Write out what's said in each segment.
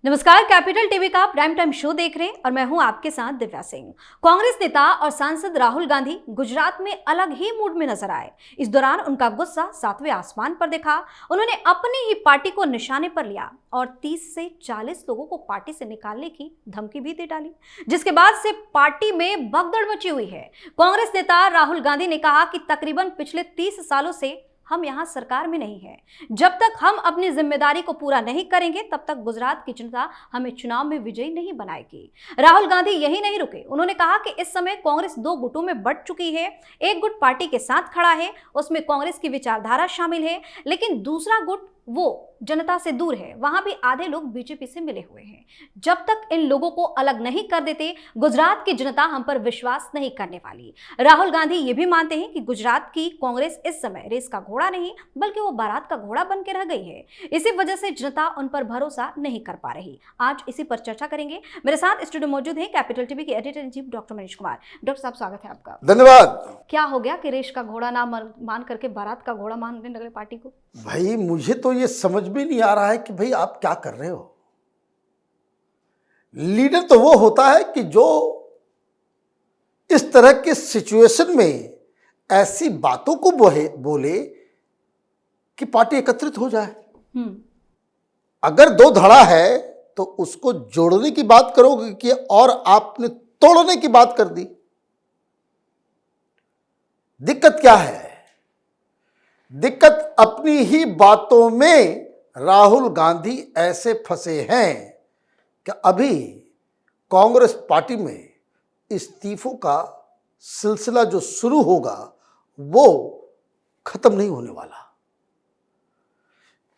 नमस्कार, capital TV का prime time show देख रहे हैं और मैं हूं आपके साथ दिव्या सिंह। कांग्रेस नेता और सांसद राहुल गांधी गुजरात में अलग ही मूड में नजर आए। इस दौरान उनका गुस्सा सातवें आसमान पर दिखा। उन्होंने अपनी ही पार्टी को निशाने पर लिया और 30 से 40 लोगों को पार्टी से निकालने की धमकी भी दे डाली, जिसके बाद से पार्टी में भगदड़ मची हुई है। कांग्रेस नेता राहुल गांधी ने कहा कि तकरीबन पिछले 30 सालों से हम यहां सरकार में नहीं है। जब तक हम अपनी जिम्मेदारी को पूरा नहीं करेंगे तब तक गुजरात की जनता हमें चुनाव में विजयी नहीं बनाएगी। राहुल गांधी यही नहीं रुके। उन्होंने कहा कि इस समय कांग्रेस दो गुटों में बंट चुकी है। एक गुट पार्टी के साथ खड़ा है, उसमें कांग्रेस की विचारधारा शामिल है, लेकिन दूसरा गुट वो जनता से दूर है। वहां भी आधे लोग बीजेपी से मिले हुए हैं। जब तक इन लोगों को अलग नहीं कर देते, गुजरात की जनता हम पर विश्वास नहीं करने वाली। राहुल गांधी ये भी मानते हैं कि गुजरात की कांग्रेस इस समय रेस का घोड़ा नहीं बल्कि वो बारात का घोड़ा बन के रह गई है। इसी वजह से जनता उन पर भरोसा नहीं कर पा रही। आज इसी पर चर्चा करेंगे। मेरे साथ स्टूडियो मौजूद है कैपिटल टीवी के editor in chief doctor Manish Kumar. Doctor साहब, स्वागत है आपका। धन्यवाद। क्या हो गया कि रेस का घोड़ा ना मान करके बारात का घोड़ा मानने लगे पार्टी को? भाई, मुझे तो ये समझ में नहीं आ रहा है कि भाई आप क्या कर रहे हो। लीडर तो वो होता है कि जो इस तरह के सिचुएशन में ऐसी बातों को बोले कि पार्टी एकत्रित हो जाए। अगर दो धड़ा है तो उसको जोड़ने की बात करोगे कि और आपने तोड़ने की बात कर दी। दिक्कत क्या है? दिक्कत अपनी ही बातों में राहुल गांधी ऐसे फंसे हैं कि अभी कांग्रेस पार्टी में इस्तीफों का सिलसिला जो शुरू होगा वो खत्म नहीं होने वाला।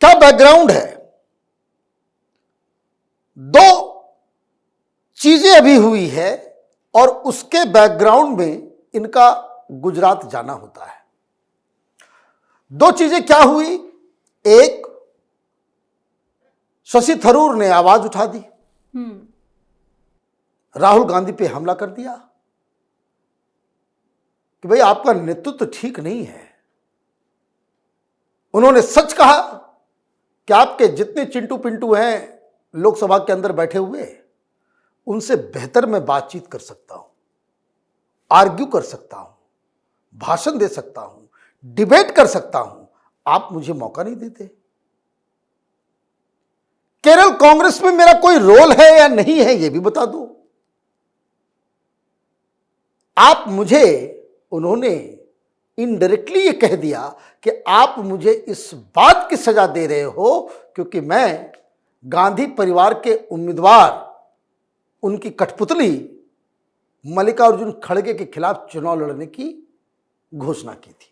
क्या बैकग्राउंड है? दो चीजें अभी हुई है और उसके बैकग्राउंड में इनका गुजरात जाना होता है। दो चीजें क्या हुई? एक, शशि थरूर ने आवाज उठा दी, राहुल गांधी पे हमला कर दिया कि भाई आपका नेतृत्व ठीक नहीं है। उन्होंने सच कहा कि आपके जितने चिंटू पिंटू हैं लोकसभा के अंदर बैठे हुए, उनसे बेहतर मैं बातचीत कर सकता हूं, आर्ग्यू कर सकता हूं, भाषण दे सकता हूं, डिबेट कर सकता हूं, आप मुझे मौका नहीं देते। केरल कांग्रेस में मेरा कोई रोल है या नहीं है यह भी बता दो। आप मुझे, उन्होंने इनडायरेक्टली ये कह दिया कि आप मुझे इस बात की सजा दे रहे हो क्योंकि मैं गांधी परिवार के उम्मीदवार, उनकी कठपुतली मल्लिकार्जुन खड़गे के खिलाफ चुनाव लड़ने की घोषणा की थी,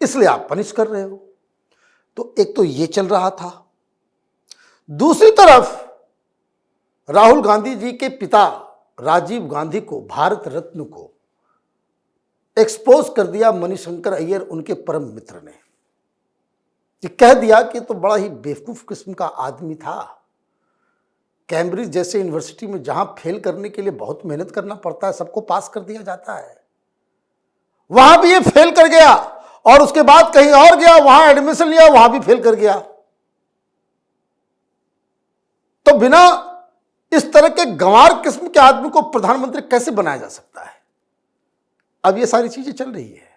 इसलिए आप पनिश कर रहे हो। तो एक तो ये चल रहा था। दूसरी तरफ राहुल गांधी जी के पिता राजीव गांधी को, भारत रत्न को एक्सपोज कर दिया मणिशंकर अय्यर, उनके परम मित्र ने। ये कह दिया कि तो बड़ा ही बेवकूफ किस्म का आदमी था। कैम्ब्रिज जैसे यूनिवर्सिटी में जहां फेल करने के लिए बहुत मेहनत करना पड़ता है, सबको पास कर दिया जाता है, वहां भी ये फेल कर गया और उसके बाद कहीं और गया, वहां एडमिशन लिया, वहां भी फेल कर गया। तो बिना इस तरह के गंवार किस्म के आदमी को प्रधानमंत्री कैसे बनाया जा सकता है? अब ये सारी चीजें चल रही है।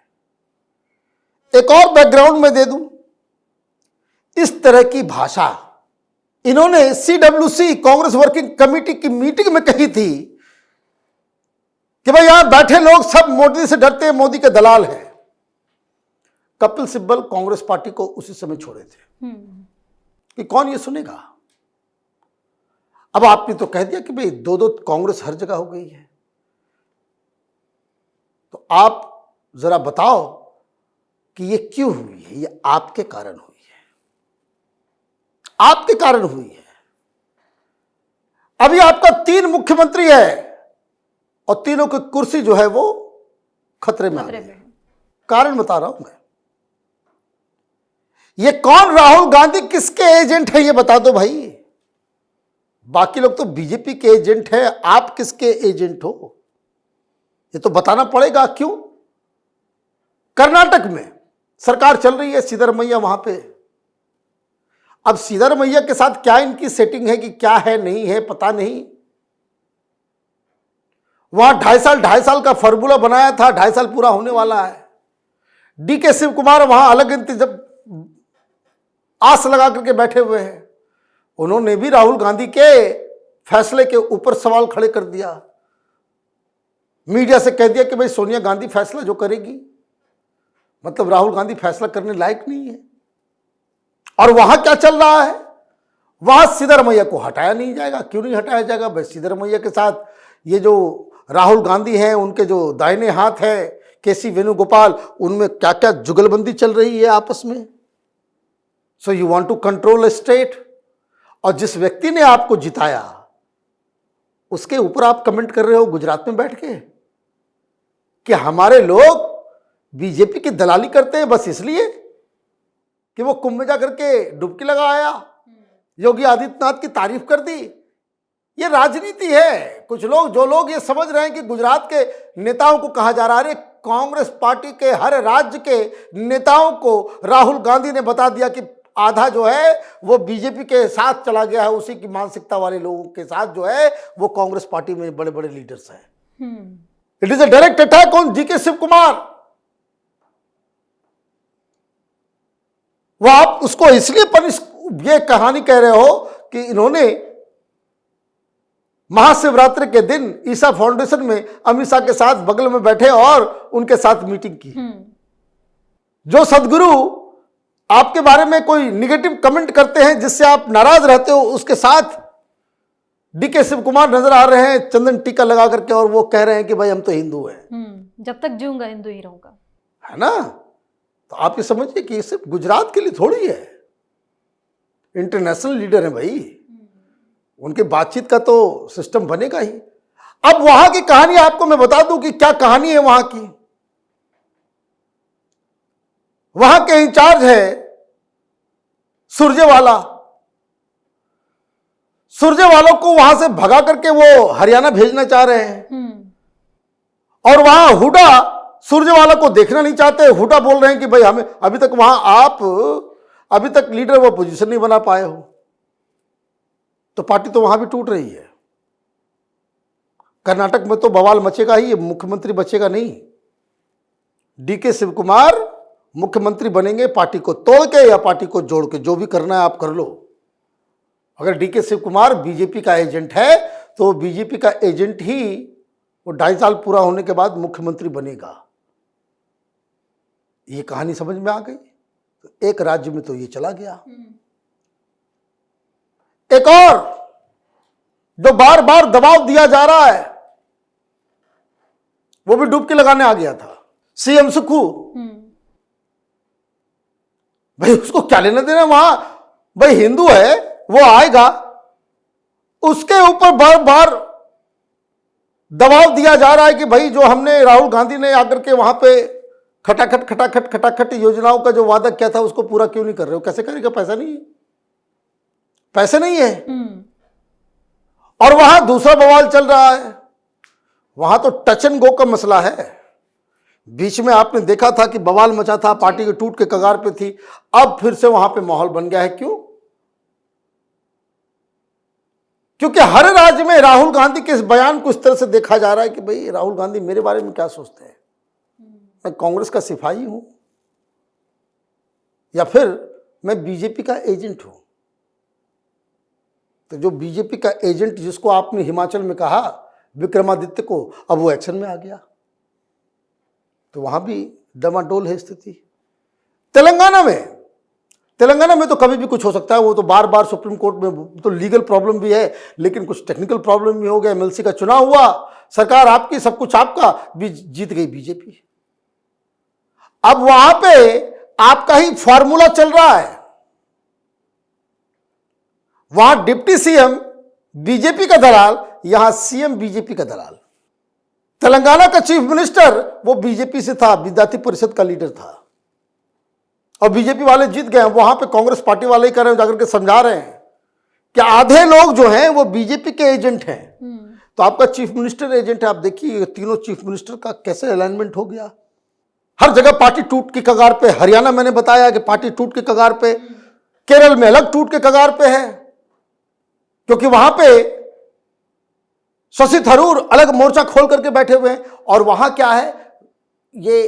एक और बैकग्राउंड में दे दूं, इस तरह की भाषा इन्होंने CWC कांग्रेस वर्किंग कमेटी की मीटिंग में कही थी कि भाई यहां बैठे लोग सब मोदी से डरते हैं, मोदी के दलाल हैं। कपिल सिब्बल कांग्रेस पार्टी को उसी समय छोड़े थे कि कौन ये सुनेगा। अब आपने तो कह दिया कि भाई दो दो कांग्रेस हर जगह हो गई है, तो आप जरा बताओ कि ये क्यों हुई है? ये आपके कारण हुई है, आपके कारण हुई है। अभी आपका 3 मुख्यमंत्री है और तीनों की कुर्सी जो है वो खतरे में आ गई है। कारण बता रहा हूं मैं। ये कौन राहुल गांधी किसके एजेंट है ये बता दो भाई। बाकी लोग तो बीजेपी के एजेंट है, आप किसके एजेंट हो ये तो बताना पड़ेगा। क्यों? कर्नाटक में सरकार चल रही है, सिद्धरमैया वहां पे। अब सिद्धरमैया के साथ क्या इनकी सेटिंग है कि क्या है नहीं है पता नहीं। वहां 2.5 साल का फॉर्मूला बनाया था, 2.5 साल पूरा होने वाला है। डीके शिव कुमार वहां अलग इंतजाम आस लगा करके बैठे हुए हैं। उन्होंने भी राहुल गांधी के फैसले के ऊपर सवाल खड़े कर दिया, मीडिया से कह दिया कि भाई सोनिया गांधी फैसला जो करेगी, मतलब राहुल गांधी फैसला करने लायक नहीं है। और वहां क्या चल रहा है, वहां सिद्धरमैया को हटाया नहीं जाएगा। क्यों नहीं हटाया जाएगा भाई? सिद्धरमैया के साथ ये जो राहुल गांधी हैं, उनके जो दाहिने हाथ है केसी वेणुगोपाल, उनमें क्या क्या जुगलबंदी चल रही है आपस में। So you want to control a state, और जिस व्यक्ति ने आपको जिताया उसके ऊपर आप कमेंट कर रहे हो गुजरात में बैठ के कि हमारे लोग बीजेपी की दलाली करते हैं बस इसलिए कि वो कुंभ में जाकर के डुबकी लगा आया, योगी आदित्यनाथ की तारीफ कर दी। ये राजनीति है। कुछ लोग, जो लोग ये समझ रहे हैं कि गुजरात के नेताओं को कहा जा रहा है, कांग्रेस पार्टी के हर राज्य के नेताओं को राहुल गांधी ने बता दिया कि आधा जो है वो बीजेपी के साथ चला गया है, उसी की मानसिकता वाले लोगों के साथ जो है वो कांग्रेस पार्टी में बड़े बड़े लीडर्स हैं। It is a direct attack on DK Shiv Kumar. वो आप उसको इसलिए पनिश, ये कहानी कह रहे हो कि इन्होंने महाशिवरात्रि के दिन ईसा फाउंडेशन में अमित शाह के साथ बगल में बैठे और उनके साथ मीटिंग की। जो सदगुरु आपके बारे में कोई निगेटिव कमेंट करते हैं जिससे आप नाराज रहते हो, उसके साथ डीके शिव कुमार नजर आ रहे हैं चंदन टीका लगा करके, और वो कह रहे हैं कि भाई हम तो हिंदू हैं, जब तक जीऊंगा हिंदू ही रहूंगा, है ना। तो आप ये समझिए कि ये सिर्फ गुजरात के लिए थोड़ी है, इंटरनेशनल लीडर है भाई, उनके बातचीत का तो सिस्टम बनेगा ही। अब वहां की कहानी आपको मैं बता दूं कि क्या कहानी है वहां की। वहां के इंचार्ज है सुरजेवाला। सुरजेवालों को वहां से भगा करके वो हरियाणा भेजना चाह रहे हैं, और वहां हुडा सुरजेवाला को देखना नहीं चाहते। हुडा बोल रहे हैं कि भाई हमें अभी तक वहां आप अभी तक लीडर वो पोजीशन नहीं बना पाए हो, तो पार्टी तो वहां भी टूट रही है। कर्नाटक में तो बवाल मचेगा ही, मुख्यमंत्री बचेगा नहीं। डीके शिव कुमार मुख्यमंत्री बनेंगे पार्टी को तोड़ के या पार्टी को जोड़ के, जो भी करना है आप कर लो। अगर डीके शिव कुमार बीजेपी का एजेंट है तो बीजेपी का एजेंट ही वो 2.5 साल पूरा होने के बाद मुख्यमंत्री बनेगा। ये कहानी समझ में आ गई। तो एक राज्य में तो ये चला गया। एक और जो बार बार दबाव दिया जा रहा है वो भी डुबकी लगाने आ गया था, सीएम सुक्खू। भाई उसको क्या लेना देना वहां, भाई हिंदू है वो आएगा, उसके ऊपर बार बार दबाव दिया जा रहा है कि भाई जो हमने राहुल गांधी ने आकर के वहां पे खटाखट योजनाओं का जो वादा किया था उसको पूरा क्यों नहीं कर रहे हो? कैसे करेगा? पैसा नहीं है, पैसे नहीं है। और वहां दूसरा बवाल चल रहा है, वहां तो टच एंड गो का मसला है। बीच में आपने देखा था कि बवाल मचा था, पार्टी के टूट के कगार पे थी, अब फिर से वहां पे माहौल बन गया है। क्यों? क्योंकि हर राज्य में राहुल गांधी के इस बयान को इस तरह से देखा जा रहा है कि भाई राहुल गांधी मेरे बारे में क्या सोचते हैं, मैं कांग्रेस का सिपाही हूं या फिर मैं बीजेपी का एजेंट हूं। तो जो बीजेपी का एजेंट जिसको आपने हिमाचल में कहा विक्रमादित्य को, अब वो एक्शन में आ गया, तो वहां भी डमाडोल है स्थिति। तेलंगाना में तो कभी भी कुछ हो सकता है। वो तो बार बार सुप्रीम कोर्ट में तो लीगल प्रॉब्लम भी है, लेकिन कुछ टेक्निकल प्रॉब्लम भी हो गया। एमएलसी का चुनाव हुआ, सरकार आपकी, सब कुछ आपका, जीत गई बीजेपी। अब वहां पे आपका ही फॉर्मूला चल रहा है। वहां डिप्टी सीएम बीजेपी का दलाल, यहां सीएम बीजेपी का दलाल। तेलंगाना का चीफ मिनिस्टर वो बीजेपी से था, विद्यार्थी परिषद का लीडर था, और बीजेपी वाले जीत गए। वहां पे कांग्रेस पार्टी वाले ही कर रहे हैं, जाकर के समझा रहे हैं कि आधे लोग जो हैं वो बीजेपी के एजेंट हैं। तो आपका चीफ मिनिस्टर एजेंट है। आप देखिए तीनों चीफ मिनिस्टर का कैसे अलाइनमेंट हो गया। हर जगह पार्टी टूट की कगार पे। हरियाणा मैंने बताया कि पार्टी टूट की कगार पे, केरल में अलग टूट के कगार पे है, क्योंकि वहां पे शशि थरूर अलग मोर्चा खोल करके बैठे हुए हैं। और वहां क्या है, ये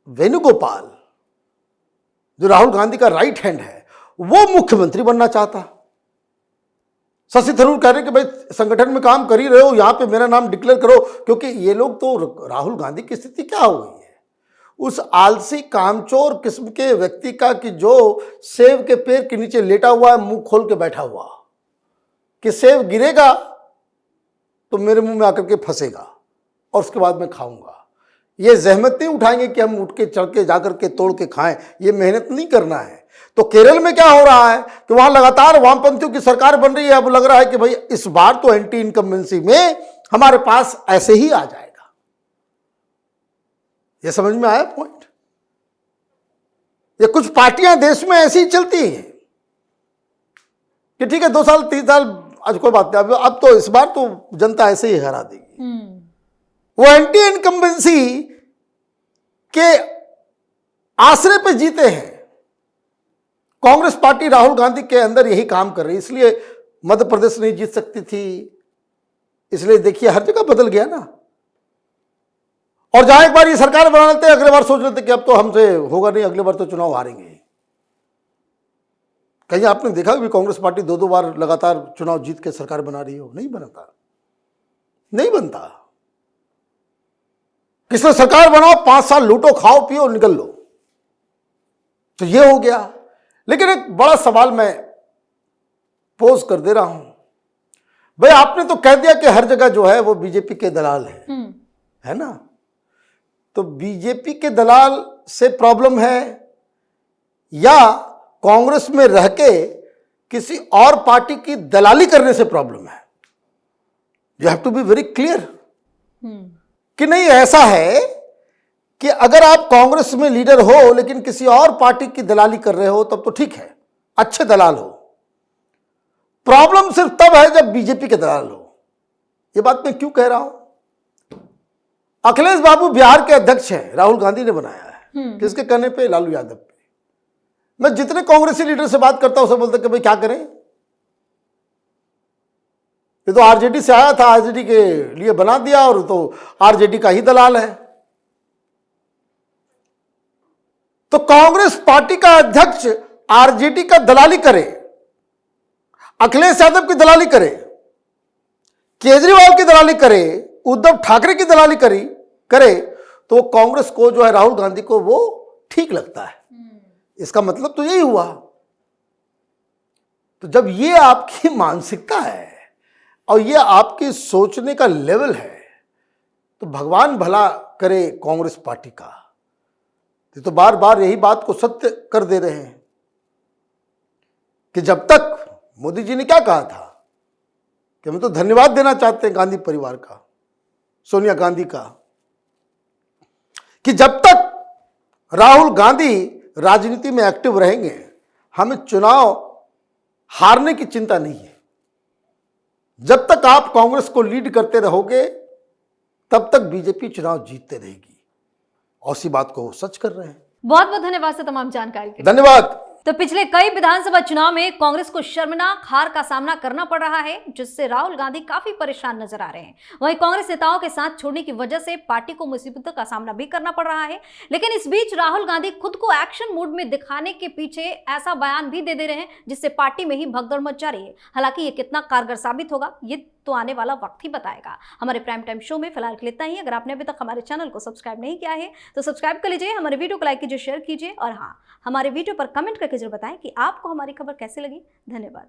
वेणुगोपाल जो राहुल गांधी का राइट हैंड है, वो मुख्यमंत्री बनना चाहता। शशि थरूर कह रहे कि भाई संगठन में काम कर ही रहे हो, यहां पे मेरा नाम डिक्लेयर करो, क्योंकि ये लोग तो राहुल गांधी की स्थिति क्या हो गई है, उस आलसी कामचोर किस्म के व्यक्ति का कि जो सेब के पेड़ के नीचे लेटा हुआ है, मुंह खोल के बैठा हुआ कि सेब गिरेगा तो मेरे मुंह में आकर के फंसेगा और उसके बाद मैं खाऊंगा। ये जहमत नहीं उठाएंगे कि हम उठ के चढ़ के जाकर के तोड़ के खाएं, ये मेहनत नहीं करना है। तो केरल में क्या हो रहा है कि वहां लगातार वामपंथियों की सरकार बन रही है। अब लग रहा है कि भाई इस बार तो एंटी इनकम्बेंसी में हमारे पास ऐसे ही आ जाएगा। ये समझ में आया पॉइंट? ये कुछ पार्टियां देश में ऐसी ही चलती हैं कि ठीक है 2 साल 3 साल आज कोई बात नहीं, अब तो इस बार तो जनता ऐसे ही हरा देगी। वो एंटी इनकम्बेंसी के आश्रय पे जीते हैं। कांग्रेस पार्टी राहुल गांधी के अंदर यही काम कर रही है, इसलिए मध्य प्रदेश नहीं जीत सकती थी, इसलिए देखिए हर जगह बदल गया ना। और जहां एक बार ये सरकार बना लेते, अगले बार सोच लेते कि अब तो हमसे होगा नहीं, अगले बार तो चुनाव हारेंगे। कहीं आपने देखा भी कांग्रेस पार्टी 2-2 बार लगातार चुनाव जीत के सरकार बना रही हो? नहीं बनता, नहीं बनता। किसने सरकार बनाओ, 5 साल लूटो खाओ पियो निकल लो, तो ये हो गया। लेकिन एक बड़ा सवाल मैं पोज कर दे रहा हूं, भाई आपने तो कह दिया कि हर जगह जो है वो बीजेपी के दलाल है ना? तो बीजेपी के दलाल से प्रॉब्लम है या कांग्रेस में रह के किसी और पार्टी की दलाली करने से प्रॉब्लम है? You have to be very clear कि नहीं ऐसा है कि अगर आप कांग्रेस में लीडर हो लेकिन किसी और पार्टी की दलाली कर रहे हो तब तो ठीक है, अच्छे दलाल हो। प्रॉब्लम सिर्फ तब है जब बीजेपी के दलाल हो। यह बात मैं क्यों कह रहा हूं? अखिलेश बाबू बिहार के अध्यक्ष हैं, राहुल गांधी ने बनाया है। किसके कहने पे? लालू यादव पे। मैं जितने कांग्रेसी लीडर से बात करता हूं उसे बोलते कि भाई क्या करें, ये तो आरजेडी से आया था, आरजेडी के लिए बना दिया और तो आरजेडी का ही दलाल है। तो कांग्रेस पार्टी का अध्यक्ष आरजेडी का दलाली करे, अखिलेश यादव की दलाली करे, केजरीवाल की दलाली करे, उद्धव ठाकरे की दलाली करे, तो कांग्रेस को जो है राहुल गांधी को वो ठीक लगता है। इसका मतलब तो यही हुआ। तो जब ये आपकी मानसिकता है और ये आपकी सोचने का लेवल है, तो भगवान भला करे कांग्रेस पार्टी का। ये तो बार बार यही बात को सत्य कर दे रहे हैं कि जब तक मोदी जी ने क्या कहा था कि हम तो धन्यवाद देना चाहते हैं गांधी परिवार का, सोनिया गांधी का, कि जब तक राहुल गांधी राजनीति में एक्टिव रहेंगे हमें चुनाव हारने की चिंता नहीं है। जब तक आप कांग्रेस को लीड करते रहोगे तब तक बीजेपी चुनाव जीतते रहेगी। और इसी बात को सच कर रहे हैं। बहुत बहुत धन्यवाद सर तमाम जानकारी के लिए। धन्यवाद। तो पिछले कई विधानसभा चुनाव में कांग्रेस को शर्मनाक हार का सामना करना पड़ रहा है, जिससे राहुल गांधी काफी परेशान नजर आ रहे हैं। वहीं कांग्रेस नेताओं के साथ छोड़ने की वजह से पार्टी को मुसीबतों का सामना भी करना पड़ रहा है। लेकिन इस बीच राहुल गांधी खुद को एक्शन मूड में दिखाने के पीछे ऐसा बयान भी दे रहे हैं जिससे पार्टी में ही भगदड़ मच जा रही है। हालांकि ये कितना कारगर साबित होगा ये तो आने वाला वक्त ही बताएगा। हमारे प्राइम टाइम शो में फिलहाल के लिए इतना ही। अगर आपने अभी तक हमारे चैनल को सब्सक्राइब नहीं किया है तो सब्सक्राइब कर लीजिए, हमारे वीडियो को लाइक कीजिए, शेयर कीजिए और हाँ, हमारे वीडियो पर कमेंट करके जरूर बताएं कि आपको हमारी खबर कैसी लगी। धन्यवाद।